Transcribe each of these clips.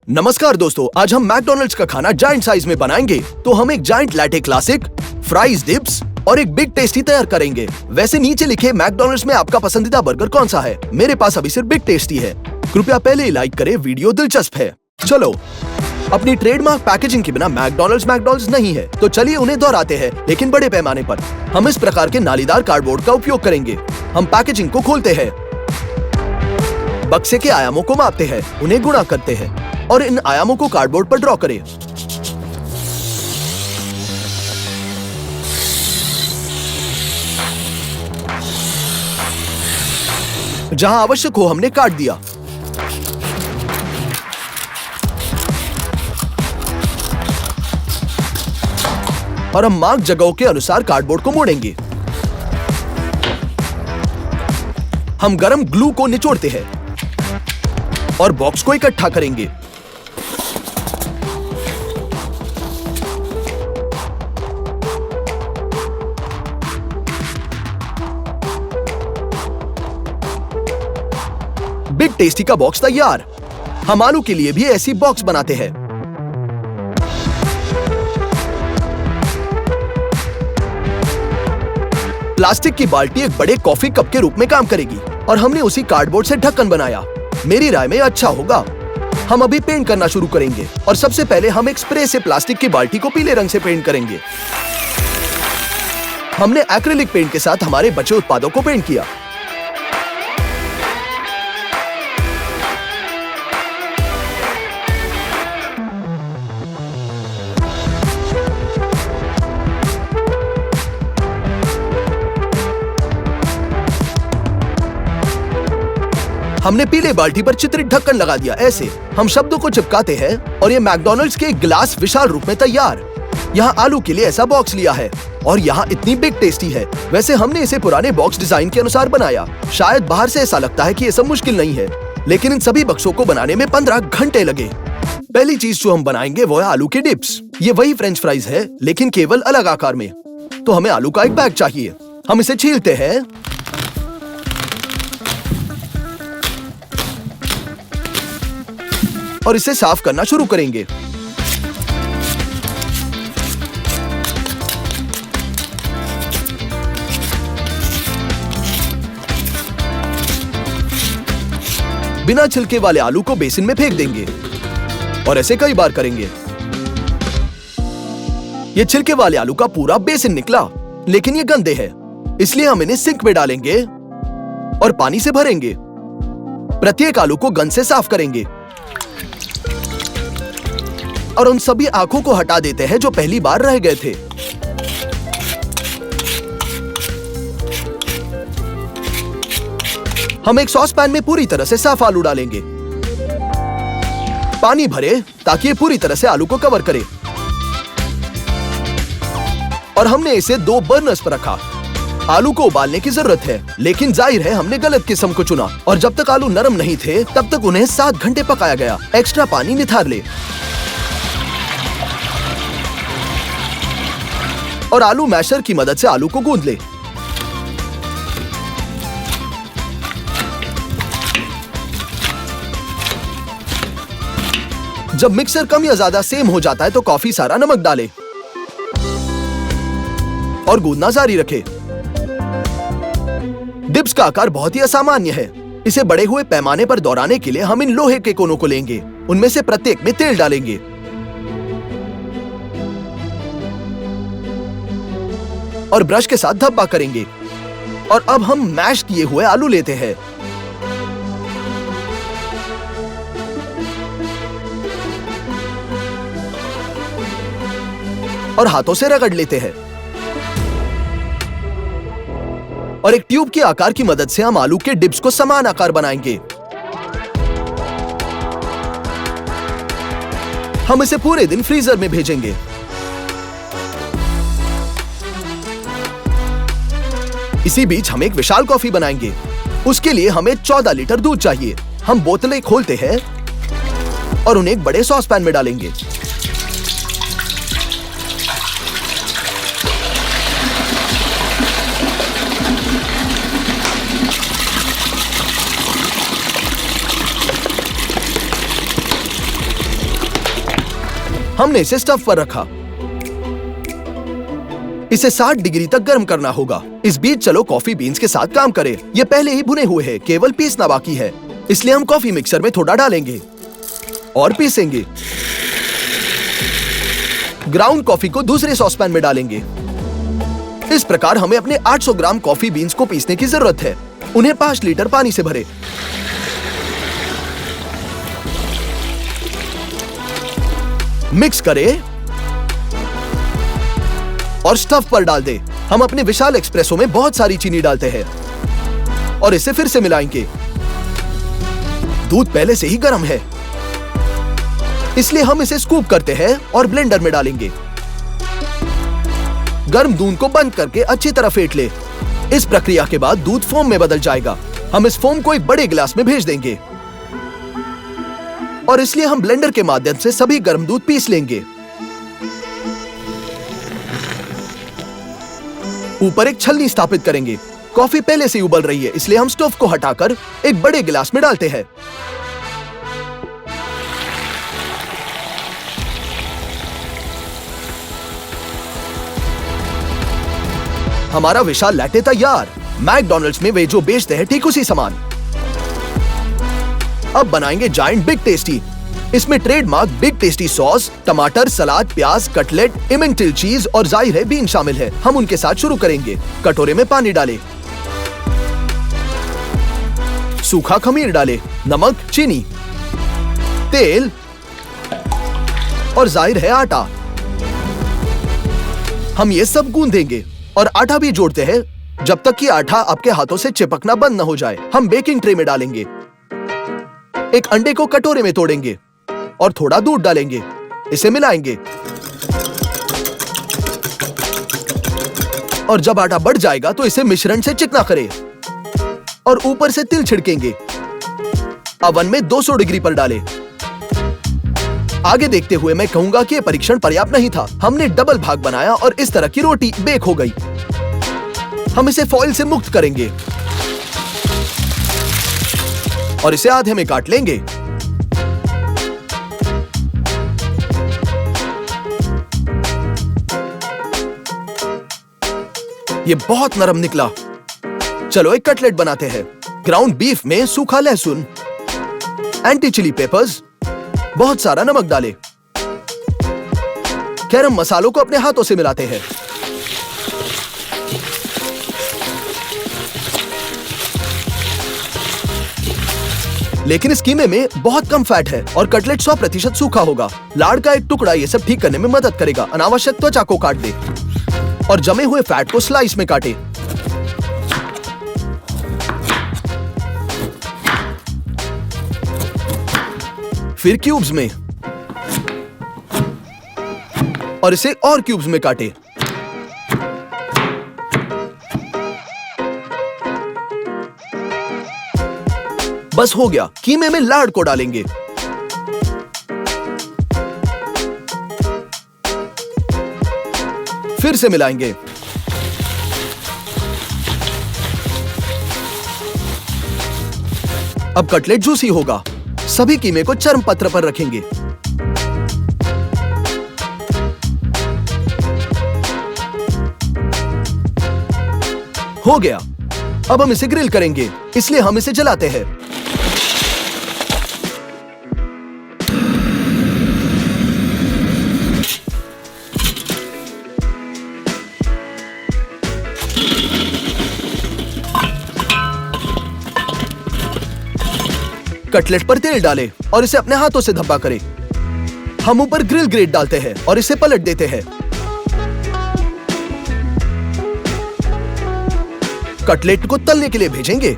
नमस्कार दोस्तों, आज हम मैकडॉनल्ड्स का खाना जायंट साइज में बनाएंगे। तो हम एक giant latte classic, fries dips और एक बिग टेस्टी तैयार करेंगे। वैसे नीचे लिखे मैकडॉनल्ड्स में आपका पसंदीदा बर्गर कौन सा है? मेरे पास अभी सिर्फ बिग टेस्टी है। कृपया पहले ही लाइक करें, वीडियो दिलचस्प है। चलो, अपनी ट्रेडमार्क पैकेजिंग के बिना मैकडॉनल्ड्स नहीं है, तो चलिए उन्हें दोहराते हैं, लेकिन बड़े पैमाने पर। हम इस प्रकार के नालीदार कार्डबोर्ड का उपयोग करेंगे। हम पैकेजिंग को खोलते हैं, बक्से के आयामों को मापते हैं, उन्हें गुणा करते हैं और इन आयामों को कार्डबोर्ड पर ड्रॉ करें। जहां आवश्यक हो हमने काट दिया। और हम मार्क जगहों के अनुसार कार्डबोर्ड को मोड़ेंगे। हम गरम ग्लू को निचोड़ते हैं और बॉक्स को इकट्ठा करेंगे। बिग टेस्टी का बॉक्स तैयार। हम आलू के लिए भी ऐसी बॉक्स बनाते हैं। प्लास्टिक की बाल्टी एक बड़े कॉफी कप के रूप में काम करेगी और हमने उसी कार्डबोर्ड से ढक्कन बनाया। मेरी राय में अच्छा होगा। हम अभी पेंट करना शुरू करेंगे और सबसे पहले हम एक स्प्रे से प्लास्टिक की बाल्टी को पीले रंग से पेंट करेंगे। हमने एक्रिलिक पेंट के साथ हमारे बचे उत्पादों को पेंट किया। हमने पीले बाल्टी पर चित्रित ढक्कन लगा दिया। ऐसे हम शब्दों को चिपकाते हैं और ये मैकडॉनल्ड्स के गिलास विशाल रूप में तैयार। यहाँ आलू के लिए ऐसा बॉक्स लिया है और यहाँ इतनी बिग टेस्टी है। वैसे हमने इसे पुराने बॉक्स डिजाइन के अनुसार बनाया। शायद बाहर से ऐसा लगता है कि ये सब मुश्किल नहीं है, लेकिन इन सभी बक्सों को बनाने में 15 घंटे लगे। पहली चीज जो हम बनाएंगे वो है आलू के डिप्स। ये वही फ्रेंच फ्राइज है, लेकिन केवल अलग आकार में। तो हमें आलू का एक बैग चाहिए। हम इसे छीलते हैं और इसे साफ करना शुरू करेंगे। बिना छिलके वाले आलू को बेसिन में फेंक देंगे और ऐसे कई बार करेंगे। ये छिलके वाले आलू का पूरा बेसिन निकला, लेकिन ये गंदे हैं, इसलिए हम इन्हें सिंक में डालेंगे और पानी से भरेंगे। प्रत्येक आलू को गंद से साफ करेंगे और उन सभी आंखों को हटा देते हैं जो पहली बार रह गए थे। हम एक सॉस पैन में पूरी तरह से साफ आलू डालेंगे। पानी भरे ताकि ये पूरी तरह से आलू को कवर करे। और हमने इसे 2 बर्नर्स पर रखा। आलू को उबालने की जरूरत है, लेकिन जाहिर है हमने गलत किस्म को चुना और जब तक आलू नरम नहीं थे तब तक उन्हें 7 घंटे पकाया गया। एक्स्ट्रा पानी निथार ले और आलू मैशर की मदद से आलू को गूंद ले। जब मिक्सर कम या ज्यादा सेम हो जाता है तो काफी सारा नमक डाले और गूंदना जारी रखे। डिप्स का आकार बहुत ही असामान्य है। इसे बड़े हुए पैमाने पर दोहराने के लिए हम इन लोहे के कोनों को लेंगे। उनमें से प्रत्येक में तेल डालेंगे और ब्रश के साथ धब्बा करेंगे। और अब हम मैश किए हुए आलू लेते हैं और हाथों से रगड़ लेते हैं और एक ट्यूब के आकार की मदद से हम आलू के डिप्स को समान आकार बनाएंगे। हम इसे पूरे दिन फ्रीजर में भेजेंगे। इसी बीच हम एक विशाल कॉफी बनाएंगे। उसके लिए हमें 14 लीटर दूध चाहिए। हम बोतलें खोलते हैं और उन्हें एक बड़े सॉस पैन में डालेंगे। हमने इसे स्टव पर रखा। इसे 60 डिग्री तक गर्म करना होगा। इस बीच चलो कॉफी बीन्स के साथ काम करें। ये पहले ही भुने हुए हैं, केवल पीसना बाकी है। इसलिए हम कॉफी मिक्सर में थोड़ा डालेंगे और पीसेंगे। ग्राउंड कॉफी को दूसरे सॉसपैन में डालेंगे। इस प्रकार हमें अपने 800 ग्राम कॉफी बीन्स को पीसने की जरूरत है। उन्हें 5 लीटर पानी से भरें। मिक्स करें और स्टव पर डाल दें। हम अपने विशाल एक्सप्रेसो में बहुत सारी चीनी डालते हैं और इसे फिर से मिलाएंगे। दूध पहले से ही गर्म है, इसलिए हम इसे स्कूप करते हैं और ब्लेंडर में डालेंगे। गर्म दूध को बंद करके अच्छी तरह फेंट ले। इस प्रक्रिया के बाद दूध फोम में बदल जाएगा। हम इस फोम को एक बड़े गिलास में भेज देंगे और इसलिए हम ब्लेंडर के माध्यम से सभी गर्म दूध पीस लेंगे। ऊपर एक छलनी स्थापित करेंगे। कॉफी पहले से ही उबल रही है, इसलिए हम स्टोव को हटाकर एक बड़े गिलास में डालते हैं। हमारा विशाल लैटे तैयार। मैकडॉनल्ड्स में वे जो बेचते हैं ठीक उसी समान। अब बनाएंगे जायंट बिग टेस्टी। इसमें ट्रेडमार्क बिग टेस्टी सॉस, टमाटर, सलाद, प्याज, कटलेट, इमेंटिल चीज और जाहिर है बीन शामिल है। हम उनके साथ शुरू करेंगे। कटोरे में पानी डालें, सूखा खमीर डालें, नमक, चीनी, तेल और जाहिर है आटा। हम ये सब गूंदेंगे और आटा भी जोड़ते हैं जब तक कि आटा आपके हाथों से चिपकना बंद न हो जाए। हम बेकिंग ट्रे में डालेंगे। एक अंडे को कटोरे में तोड़ेंगे और थोड़ा दूध डालेंगे। इसे मिलाएंगे और जब आटा बढ़ जाएगा तो इसे मिश्रण से चिकना करें और ऊपर से तिल छिड़केंगे। अवन में 200 डिग्री पर डालें। आगे देखते हुए मैं कहूंगा कि यह परीक्षण पर्याप्त नहीं था। हमने डबल भाग बनाया और इस तरह की रोटी बेक हो गई। हम इसे फॉइल से मुक्त करेंगे और इसे आधे में काट लेंगे। ये बहुत नरम निकला। चलो एक कटलेट बनाते हैं। ग्राउंड बीफ में सूखा लहसुन, एंटी चिली पेपर्स, बहुत सारा नमक डालें। गरम मसालों को अपने हाथों से मिलाते हैं। लेकिन इस कीमे में बहुत कम फैट है और कटलेट 100% सूखा होगा। लाड़ का एक टुकड़ा ये सब ठीक करने में मदद करेगा। अनावश्यक त्वचा को काट दे और जमे हुए फैट को स्लाइस में काटे। फिर क्यूब्स में और इसे और क्यूब्स में काटे। बस हो गया। कीमे में लाड़ को डालेंगे। फिर से मिलाएंगे। अब कटलेट जूसी होगा। सभी कीमे को चर्म पत्र पर रखेंगे। हो गया। अब हम इसे ग्रिल करेंगे, इसलिए हम इसे जलाते हैं। कटलेट पर तेल डालें और इसे अपने हाथों से धब्बा करें। हम ऊपर ग्रिल ग्रेट डालते हैं और इसे पलट देते हैं। कटलेट को तलने के लिए भेजेंगे।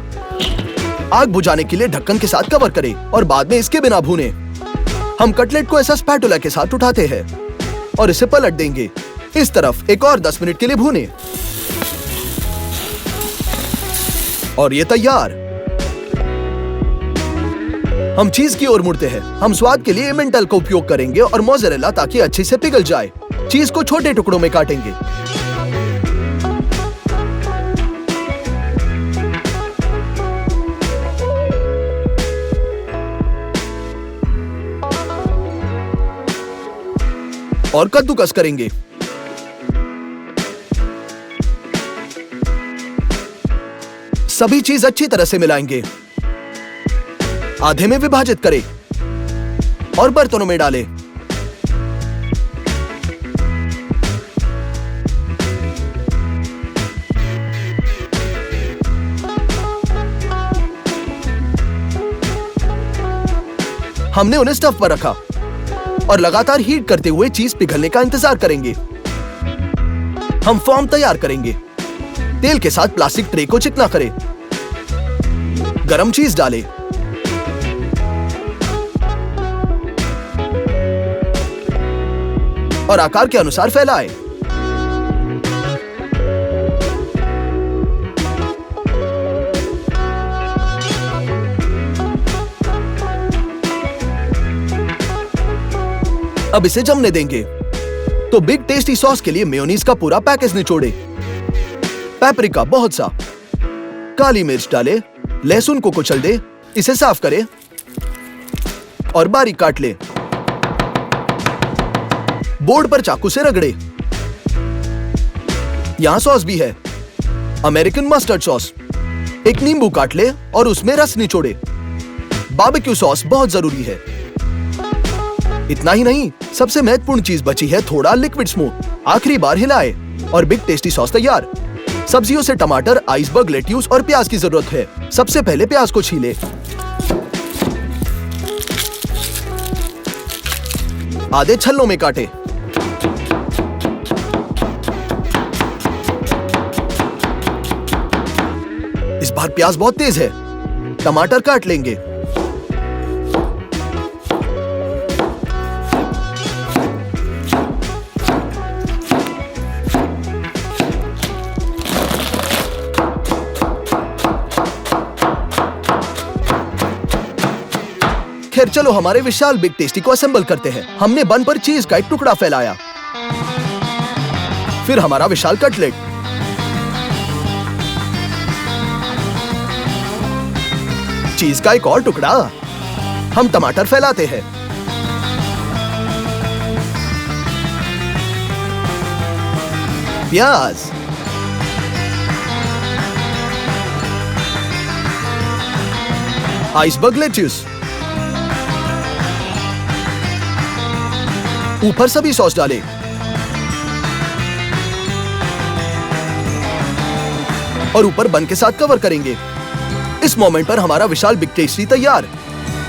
आग बुझाने के लिए ढक्कन के साथ कवर करें और बाद में इसके बिना भूने। हम कटलेट को ऐसा स्पैटुला के साथ उठाते हैं और इसे पलट देंगे। इस तरफ एक और 10 मिनट के लिए भूने और ये तैयार। हम चीज की ओर मुड़ते हैं। हम स्वाद के लिए एमेंटल का उपयोग करेंगे और मोज़रेला ताकि अच्छे से पिघल जाए। चीज को छोटे टुकड़ों में काटेंगे। और कद्दूकस करेंगे। सभी चीज अच्छी तरह से मिलाएंगे। आधे में विभाजित करें और बर्तनों में डालें। हमने उन्हें स्टफ पर रखा और लगातार हीट करते हुए चीज पिघलने का इंतजार करेंगे। हम फॉर्म तैयार करेंगे। तेल के साथ प्लास्टिक ट्रे को चिकना करें। गरम चीज डालें। और आकार के अनुसार फैलाएं। अब इसे जमने देंगे। तो बिग टेस्टी सॉस के लिए मेयोनीज का पूरा पैकेज निचोड़े। पेपरिका बहुत सा, काली मिर्च डाले, लहसुन को कुचल दे, इसे साफ करें और बारीक काट ले। बोर्ड पर चाकू से रगड़े। यहां सॉस भी है, अमेरिकन मस्टर्ड सॉस। एक नींबू काट ले और उसमें रस निचोड़े। बारबेक्यू सॉस बहुत जरूरी है। इतना ही नहीं, सबसे महत्वपूर्ण चीज बची है, थोड़ा लिक्विड स्मोक। आखिरी बार हिलाए और बिग टेस्टी सॉस तैयार। सब्जियों से टमाटर, आइसबर्ग, लेट्यूस और प्याज की जरूरत है। सबसे पहले प्याज को छीले। आधे छल्लों में काटे। इस बार प्याज बहुत तेज है। टमाटर काट लेंगे। खैर चलो हमारे विशाल बिग टेस्टी को असेंबल करते हैं। हमने बन पर चीज का एक टुकड़ा फैलाया, फिर हमारा विशाल कटलेट, चीज का एक और टुकड़ा। हम टमाटर फैलाते हैं, प्याज, आइसबर्ग लेट्यूस, ऊपर सभी सॉस डालें। और ऊपर बन के साथ कवर करेंगे। इस मोमेंट पर हमारा विशाल बिग टेस्टी तैयार।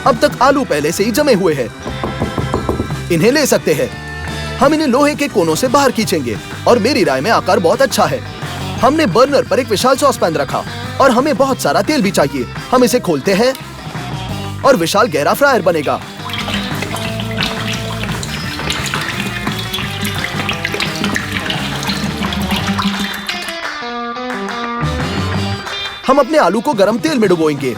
अब तक आलू पहले से ही जमे हुए हैं। इन्हें ले सकते हैं। हम इन्हें लोहे के कोनों से बाहर खींचेंगे और मेरी राय में आकार बहुत अच्छा है। हमने बर्नर पर एक विशाल सॉस पैन रखा और हमें बहुत सारा तेल भी चाहिए। हम इसे खोलते हैं और विशाल गहरा फ्रायर बनेगा। हम अपने आलू को गरम तेल में डुबोएंगे।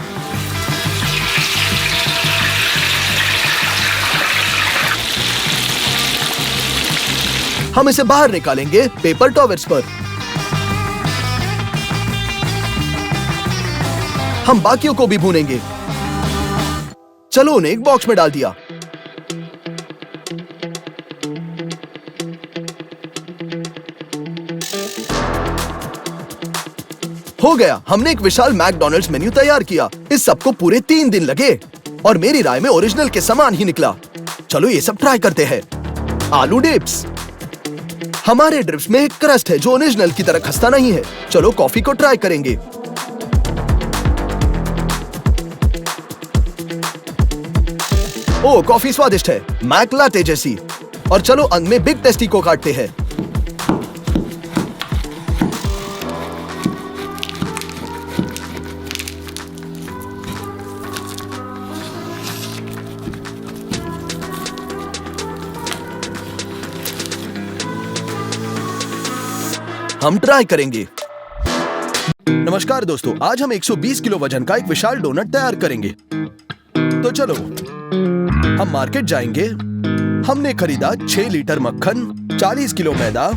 हम इसे बाहर निकालेंगे पेपर टॉवेल्स पर। हम बाकियों को भी भूनेंगे। चलो उन्हें एक बॉक्स में डाल दिया। हो गया, हमने एक विशाल मैकडॉनल्ड्स मेन्यू तैयार किया। इस सबको पूरे 3 दिन लगे और मेरी राय में ओरिजिनल के समान ही निकला। चलो ये सब ट्राई करते हैं। आलू डिप्स। हमारे डिप्स में एक क्रस्ट है जो ओरिजिनल की तरह खस्ता नहीं है। चलो कॉफी को ट्राई करेंगे। ओ, कॉफी स्वादिष्ट है, मैक लाटे जैसी। और चलो अंत में बिग टेस्टी को काटते हैं। हम ट्राई करेंगे। नमस्कार दोस्तों, आज हम 120 किलो वजन का एक विशाल डोनट तैयार करेंगे। तो चलो हम मार्केट जाएंगे। हमने खरीदा 6 लीटर मक्खन, 40 किलो मैदा,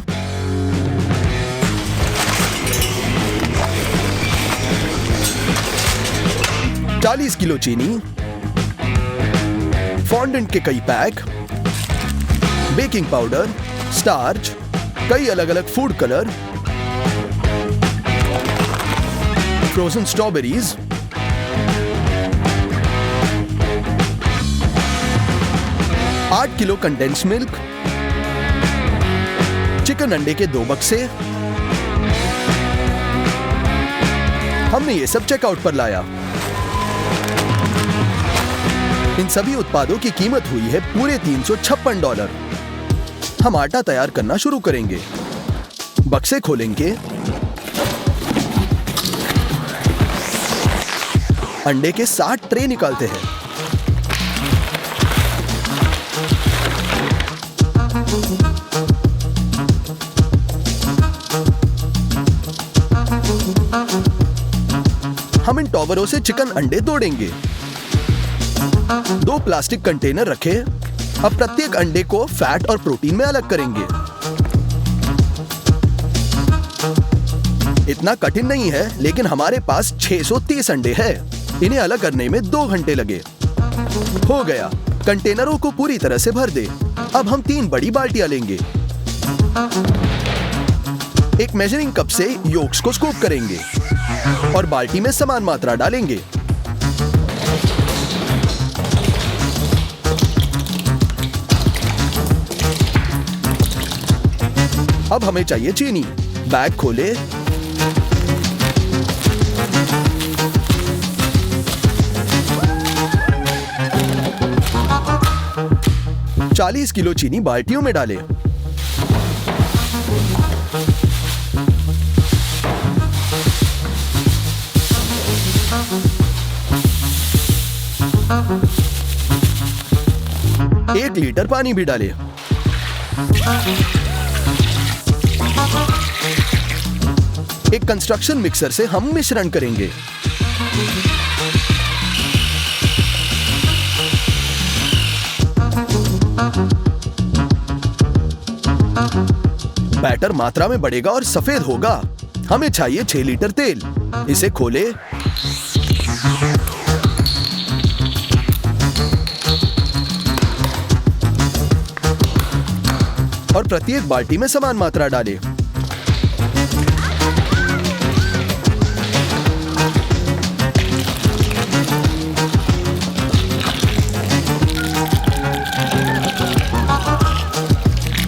40 किलो चीनी, फॉन्डेंट के कई पैक, बेकिंग पाउडर, स्टार्च, कई अलग अलग फूड कलर, फ्रोजन स्ट्रॉबेरीज, आठ किलो कंडेंस मिल्क, चिकन अंडे के 2 बक्से। हमने ये सब चेकआउट पर लाया। इन सभी उत्पादों की कीमत हुई है पूरे $356। हम आटा तैयार करना शुरू करेंगे। बक्से खोलेंगे, अंडे के 60 ट्रे निकालते हैं। हम इन टॉवरों से चिकन अंडे तोड़ेंगे। 2 प्लास्टिक कंटेनर रखे। अब प्रत्येक अंडे को फैट और प्रोटीन में अलग करेंगे। इतना कठिन नहीं है, लेकिन हमारे पास 630 अंडे हैं। इन्हें अलग करने में 2 घंटे लगे। हो गया। कंटेनरों को पूरी तरह से भर दे। अब हम 3 बड़ी बाल्टियां लेंगे। एक मेजरिंग कप से योक्स को स्कूप करेंगे और बाल्टी में समान मात्रा डालेंगे। अब हमें चाहिए चीनी। बैग खोले, $40 किलो चीनी बाल्टियों में डालें। एक लीटर पानी भी डालें। एक कंस्ट्रक्शन मिक्सर से हम मिश्रण करेंगे। बैटर मात्रा में बढ़ेगा और सफेद होगा। हमें चाहिए 6 लीटर तेल। इसे खोले, और प्रत्येक बाल्टी में समान मात्रा डालें।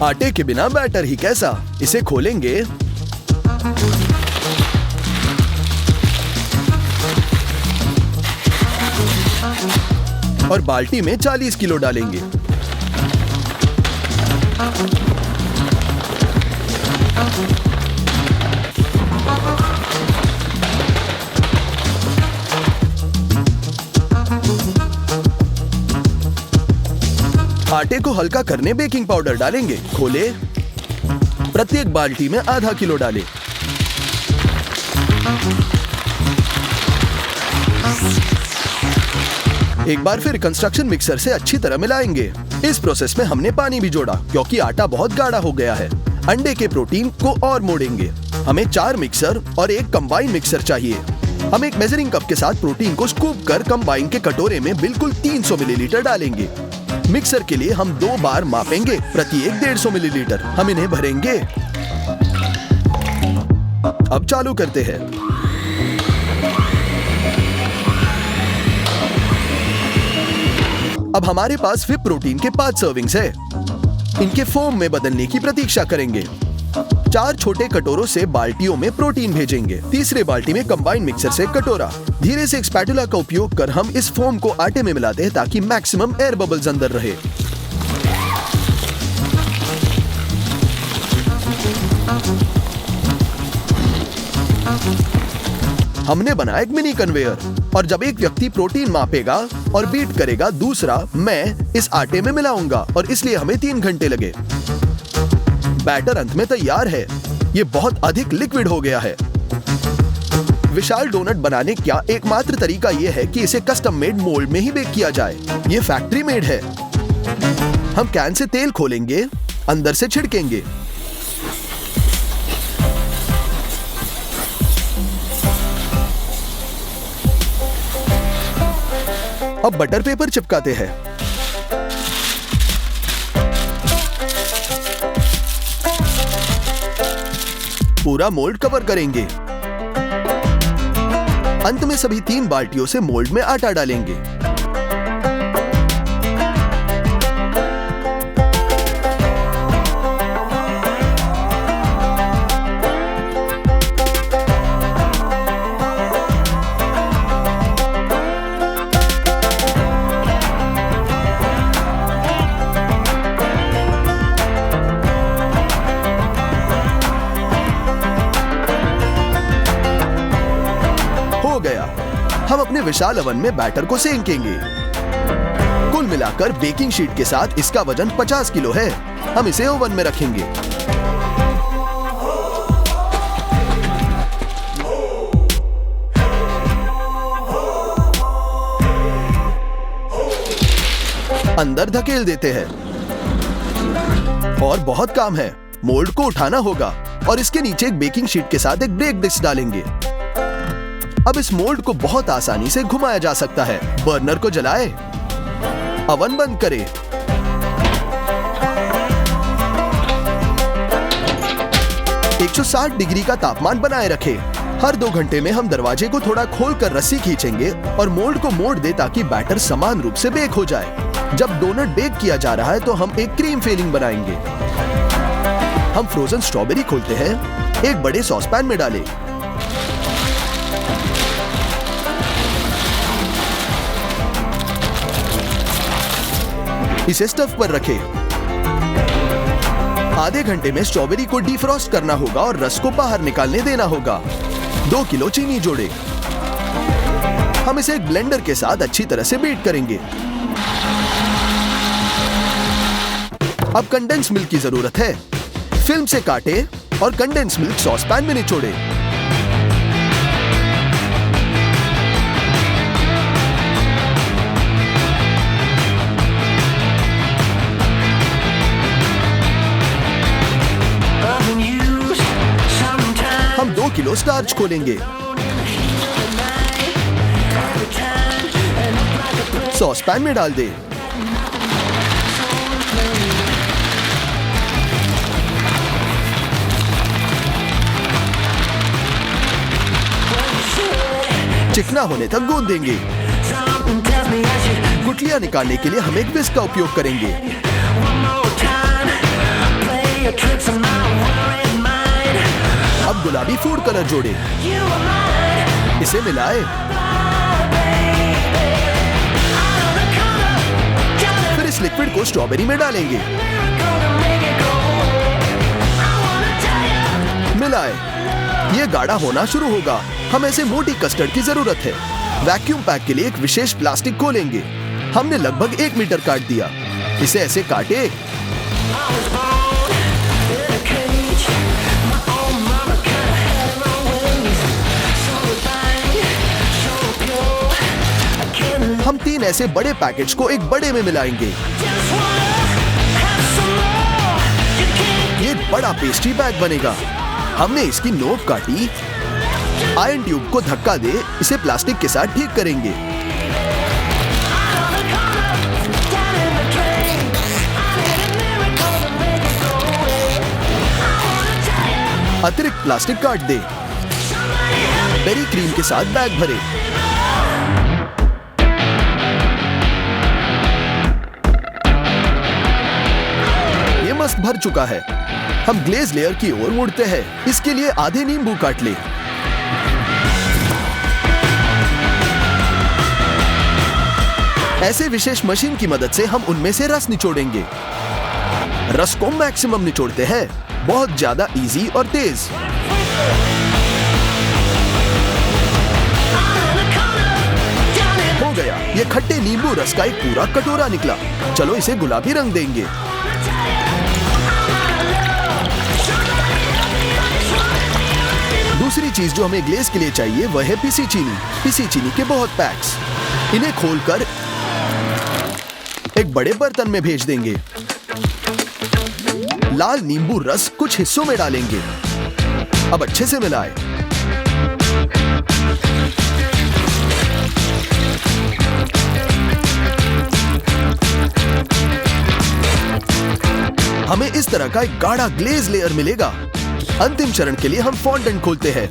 आटे के बिना बैटर ही कैसा। इसे खोलेंगे, और बाल्टी में 40 किलो डालेंगे। आटे को हल्का करने बेकिंग पाउडर डालेंगे। खोले, प्रत्येक बाल्टी में आधा किलो डालें। एक बार फिर कंस्ट्रक्शन मिक्सर से अच्छी तरह मिलाएंगे। इस प्रोसेस में हमने पानी भी जोड़ा क्योंकि आटा बहुत गाढ़ा हो गया है। अंडे के प्रोटीन को और मोड़ेंगे। हमें 4 मिक्सर और एक कंबाइन मिक्सर चाहिए। हम एक मेजरिंग कप के साथ प्रोटीन को स्कूप कर कंबाइन के कटोरे में बिल्कुल 300 मिलीलीटर डालेंगे। मिक्सर के लिए हम 2 बार मापेंगे, प्रत्येक 150 मिलीलीटर। हम इन्हें भरेंगे। अब चालू करते हैं। अब हमारे पास व्हिप प्रोटीन के 5 सर्विंग्स है। इनके फोम में बदलने की प्रतीक्षा करेंगे। 4 छोटे कटोरों से बाल्टियों में प्रोटीन भेजेंगे। तीसरे बाल्टी में कंबाइन मिक्सर से कटोरा। धीरे से एक स्पैटुला का उपयोग कर हम इस फोम को आटे में मिलाते हैं ताकि मैक्सिमम एयर बबल्स अंदर रहे। हमने बनाया एक मिनी कन्वेयर, और जब एक व्यक्ति प्रोटीन मापेगा और बीट करेगा, दूसरा मैं इस आटे में मिलाऊंगा, और इसलिए हमें 3 घंटे लगे। बैटर अंत में तैयार है। ये बहुत अधिक लिक्विड हो गया है। विशाल डोनट बनाने का एकमात्र तरीका यह है कि इसे कस्टम मेड मोल्ड में ही बेक किया जाए। ये फैक्ट्री मेड है। हम कैन से तेल खोलेंगे, अंदर से छिड़केंगे। अब बटर पेपर चिपकाते हैं। पूरा मोल्ड कवर करेंगे। अंत में सभी 3 बाल्टियों से मोल्ड में आटा डालेंगे। गया। हम अपने विशाल ओवन में बैटर को सेंकेंगे। कुल मिलाकर बेकिंग शीट के साथ इसका वजन 50 किलो है। हम इसे ओवन में रखेंगे। अंदर धकेल देते हैं। और बहुत काम है। मोल्ड को उठाना होगा और इसके नीचे एक बेकिंग शीट के साथ एक ब्रेक डिश डालेंगे। अब इस मोल्ड को बहुत आसानी से घुमाया जा सकता है। बर्नर को जलाएं, ओवन बंद करें। एक 160 डिग्री का तापमान बनाए रखें। हर 2 घंटे में हम दरवाजे को थोड़ा खोलकर रस्सी खींचेंगे और मोल्ड को मोड़ दे ताकि बैटर समान रूप से बेक हो जाए। जब डोनट बेक किया जा रहा है तो हम एक क्रीम फिलिंग बनाएंगे। हम फ्रोजन स्ट्रॉबेरी खोलते हैं, एक बड़े सॉसपैन में डालें। इसे स्टफ पर रखें। आधे घंटे में स्ट्रॉबेरी को डीफ्रॉस्ट करना होगा और रस को बाहर निकालने देना होगा। 2 किलो चीनी जोड़े। हम इसे एक ब्लेंडर के साथ अच्छी तरह से बीट करेंगे। अब कंडेंस मिल्क की जरूरत है। फिल्म से काटे और कंडेंस मिल्क सॉस पैन में निचोड़े। हम 2 किलो स्टार्च खोलेंगे। सॉस पैन में डाल दें। चिकना होने तक गूंद देंगे। गुठलियां निकालने के लिए हम एक विस्क का उपयोग करेंगे। अब गुलाबी फूड कलर जोड़ें। इसे मिलाएं। फिर इस लिक्विड को स्ट्रॉबेरी में डालेंगे। मिलाएं। ये गाढ़ा होना शुरू होगा। हमें ऐसे मोटी कस्टर्ड की जरूरत है। वैक्यूम पैक के लिए एक विशेष प्लास्टिक को लेंगे। हमने लगभग 1 मीटर काट दिया। इसे ऐसे काटे। हम 3 ऐसे बड़े पैकेट्स को एक बड़े में मिलाएंगे। ये एक बड़ा पेस्ट्री बैग बनेगा। हमने इसकी नोक काटी। आयरन ट्यूब को धक्का दे, इसे प्लास्टिक के साथ ठीक करेंगे। अतिरिक्त प्लास्टिक काट दे। बेरी क्रीम के साथ बैग भरे। ये मस्त भर चुका है। हम ग्लेज लेयर की ओर मुड़ते हैं। इसके लिए आधे नींबू काट ले। ऐसे विशेष मशीन की मदद से हम उनमें से रस निचोड़ेंगे। रस को मैक्सिमम निचोड़ते हैं, बहुत ज्यादा इजी और तेज। हो गया, ये खट्टे नींबू रस का एक पूरा कटोरा निकला। चलो इसे गुलाबी रंग देंगे। दूसरी चीज जो हमें ग्लेज के लिए चाहिए वह है पिसी चीनी। पिसी चीनी के बहुत पैक्स। इन्हें खोलकर एक बड़े बर्तन में भेज देंगे। लाल नींबू रस कुछ हिस्सों में डालेंगे। अब अच्छे से मिलाएं। हमें इस तरह का एक गाढ़ा ग्लेज लेयर मिलेगा। अंतिम चरण के लिए हम फॉन्डेंट खोलते हैं।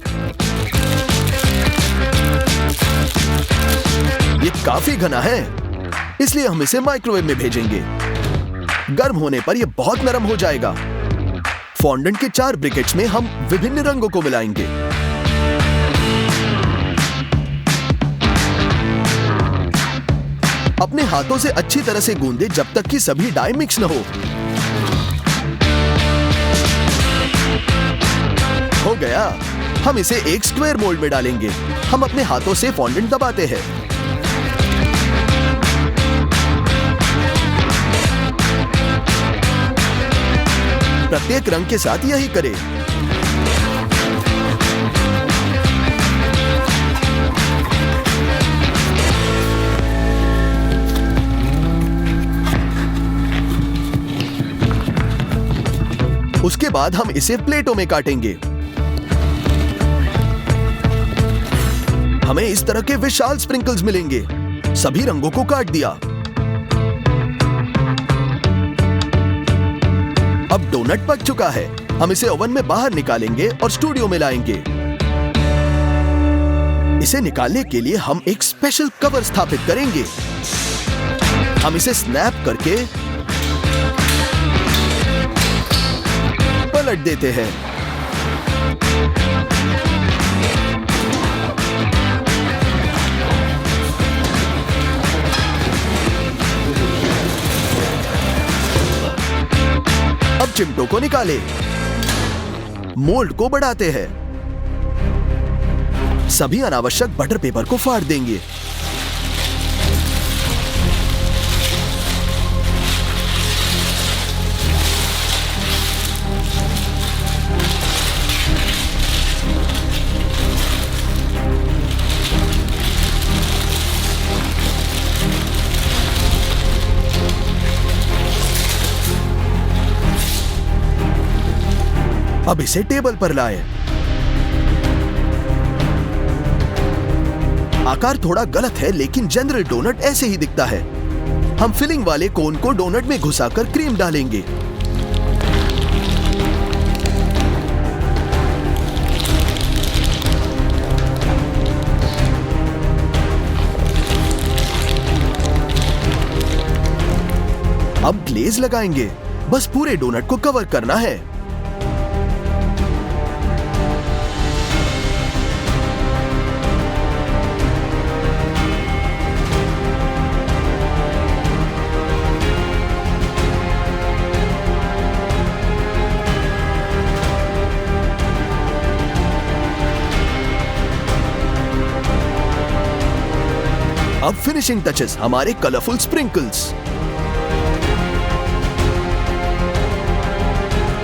ये काफी घना है, इसलिए हम इसे माइक्रोवेव में भेजेंगे। गर्म होने पर यह बहुत नरम हो जाएगा। फॉन्डेंट के 4 ब्रिकेट्स में हम विभिन्न रंगों को मिलाएंगे। अपने हाथों से अच्छी तरह से गूंदें जब तक कि सभी डाई मिक्स न हो गया। हम इसे एक स्क्वायर मोल्ड में डालेंगे। हम अपने हाथों से फॉन्डेंट दबाते हैं। प्रत्येक रंग के साथ यही करें। उसके बाद हम इसे प्लेटों में काटेंगे। हमें इस तरह के विशाल स्प्रिंकल्स मिलेंगे। सभी रंगों को काट दिया। अब डोनट पक चुका है। हम इसे ओवन में बाहर निकालेंगे और स्टूडियो में लाएंगे। इसे निकालने के लिए हम एक स्पेशल कवर स्थापित करेंगे। हम इसे स्नैप करके पलट देते हैं। अब चिमटों को निकालें। मोल्ड को बढ़ाते हैं। सभी अनावश्यक बटर पेपर को फाड़ देंगे। अब इसे टेबल पर लाएं। आकार थोड़ा गलत है, लेकिन जनरल डोनट ऐसे ही दिखता है। हम फिलिंग वाले कोन को डोनट में घुसाकर क्रीम डालेंगे। अब ग्लेज लगाएंगे। बस पूरे डोनट को कवर करना है। अब फिनिशिंग टचेस, हमारे कलरफुल स्प्रिंकल्स।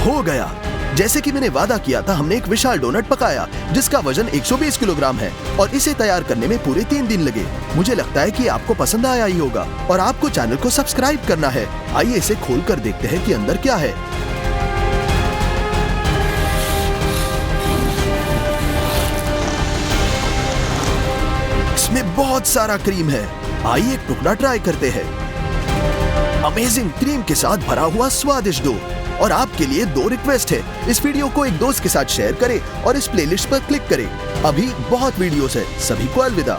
हो गया। जैसे कि मैंने वादा किया था, हमने एक विशाल डोनट पकाया जिसका वजन 120 किलोग्राम है और इसे तैयार करने में पूरे 3 दिन लगे। मुझे लगता है कि आपको पसंद आया ही होगा और आपको चैनल को सब्सक्राइब करना है। आइए इसे खोलकर देखते हैं कि अंदर क्या है। इसमें बहुत सारा क्रीम है। आइए एक टुकड़ा ट्राई करते हैं। अमेजिंग क्रीम के साथ भरा हुआ स्वादिष्ट डो। और आपके लिए 2 रिक्वेस्ट है। इस वीडियो को एक दोस्त के साथ शेयर करें और इस प्लेलिस्ट पर क्लिक करें। अभी बहुत वीडियोस है। सभी को अलविदा।